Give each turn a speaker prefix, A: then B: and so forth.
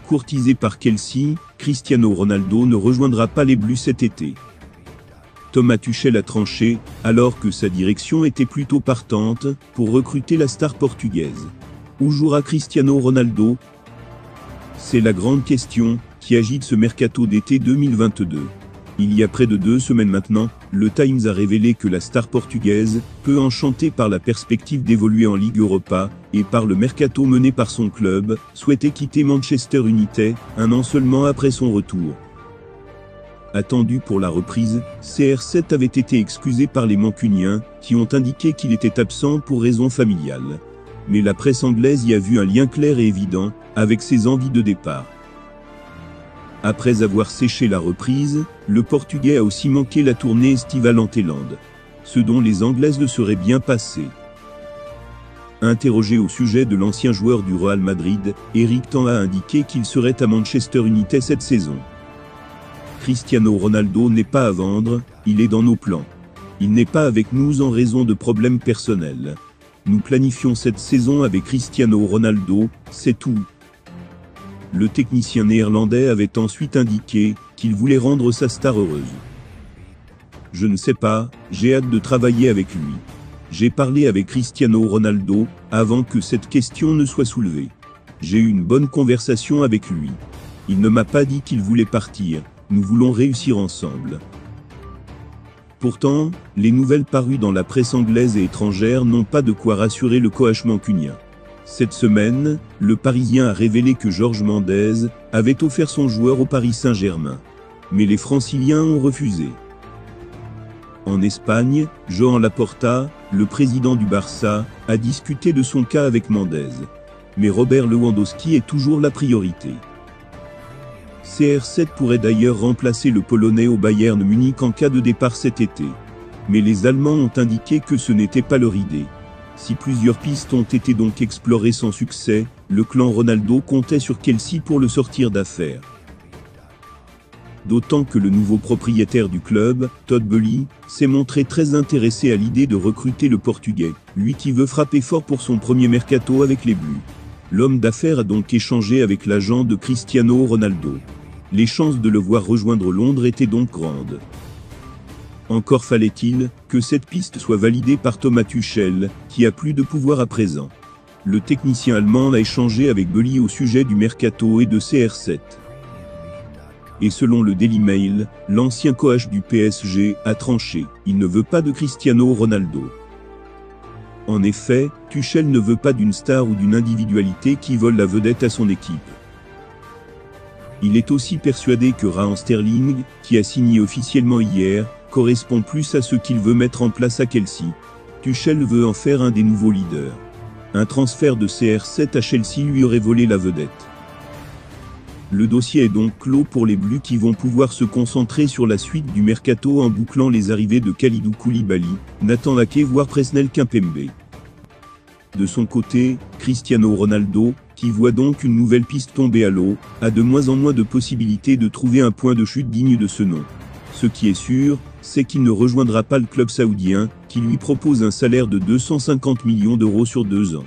A: Courtisé par Chelsea, Cristiano Ronaldo ne rejoindra pas les Bleus cet été. Thomas Tuchel a tranché, alors que sa direction était plutôt partante pour recruter la star portugaise. Où jouera Cristiano Ronaldo? C'est la grande question qui agite ce mercato d'été 2022. Il y a près de 2 semaines maintenant, le Times a révélé que la star portugaise, peu enchantée par la perspective d'évoluer en Ligue Europa, et par le mercato mené par son club, souhaitait quitter Manchester United, 1 an seulement après son retour. Attendu pour la reprise, CR7 avait été excusé par les Mancuniens, qui ont indiqué qu'il était absent pour raisons familiales. Mais la presse anglaise y a vu un lien clair et évident, avec ses envies de départ. Après avoir séché la reprise, le Portugais a aussi manqué la tournée estivale en Thaïlande, ce dont les Anglaises le seraient bien passées. Interrogé au sujet de l'ancien joueur du Real Madrid, Eric Ten a indiqué qu'il serait à Manchester United cette saison. Cristiano Ronaldo n'est pas à vendre, il est dans nos plans. Il n'est pas avec nous en raison de problèmes personnels. Nous planifions cette saison avec Cristiano Ronaldo, c'est tout. Le technicien néerlandais avait ensuite indiqué qu'il voulait rendre sa star heureuse. Je ne sais pas, j'ai hâte de travailler avec lui. J'ai parlé avec Cristiano Ronaldo avant que cette question ne soit soulevée. J'ai eu une bonne conversation avec lui. Il ne m'a pas dit qu'il voulait partir, nous voulons réussir ensemble. Pourtant, les nouvelles parues dans la presse anglaise et étrangère n'ont pas de quoi rassurer le coach mancunien. Cette semaine, le Parisien a révélé que Jorge Mendes avait offert son joueur au Paris Saint-Germain. Mais les Franciliens ont refusé. En Espagne, Joan Laporta, le président du Barça, a discuté de son cas avec Mendes. Mais Robert Lewandowski est toujours la priorité. CR7 pourrait d'ailleurs remplacer le Polonais au Bayern Munich en cas de départ cet été. Mais les Allemands ont indiqué que ce n'était pas leur idée. Si plusieurs pistes ont été donc explorées sans succès, le clan Ronaldo comptait sur Chelsea pour le sortir d'affaires. D'autant que le nouveau propriétaire du club, Todd Boehly, s'est montré très intéressé à l'idée de recruter le Portugais, lui qui veut frapper fort pour son premier mercato avec les Bleus. L'homme d'affaires a donc échangé avec l'agent de Cristiano Ronaldo. Les chances de le voir rejoindre Londres étaient donc grandes. Encore fallait-il que cette piste soit validée par Thomas Tuchel, qui a plus de pouvoir à présent. Le technicien allemand a échangé avec Boehly au sujet du mercato et de CR7. Et selon le Daily Mail, l'ancien coach du PSG a tranché, il ne veut pas de Cristiano Ronaldo. En effet, Tuchel ne veut pas d'une star ou d'une individualité qui vole la vedette à son équipe. Il est aussi persuadé que Raheem Sterling, qui a signé officiellement hier, correspond plus à ce qu'il veut mettre en place à Chelsea. Tuchel veut en faire un des nouveaux leaders. Un transfert de CR7 à Chelsea lui aurait volé la vedette. Le dossier est donc clos pour les Bleus qui vont pouvoir se concentrer sur la suite du mercato en bouclant les arrivées de Kalidou Koulibaly, Nathan Ake voire Presnel Kimpembe. De son côté, Cristiano Ronaldo, qui voit donc une nouvelle piste tomber à l'eau, a de moins en moins de possibilités de trouver un point de chute digne de ce nom. Ce qui est sûr, c'est qu'il ne rejoindra pas le club saoudien, qui lui propose un salaire de 250 millions d'euros sur 2 ans.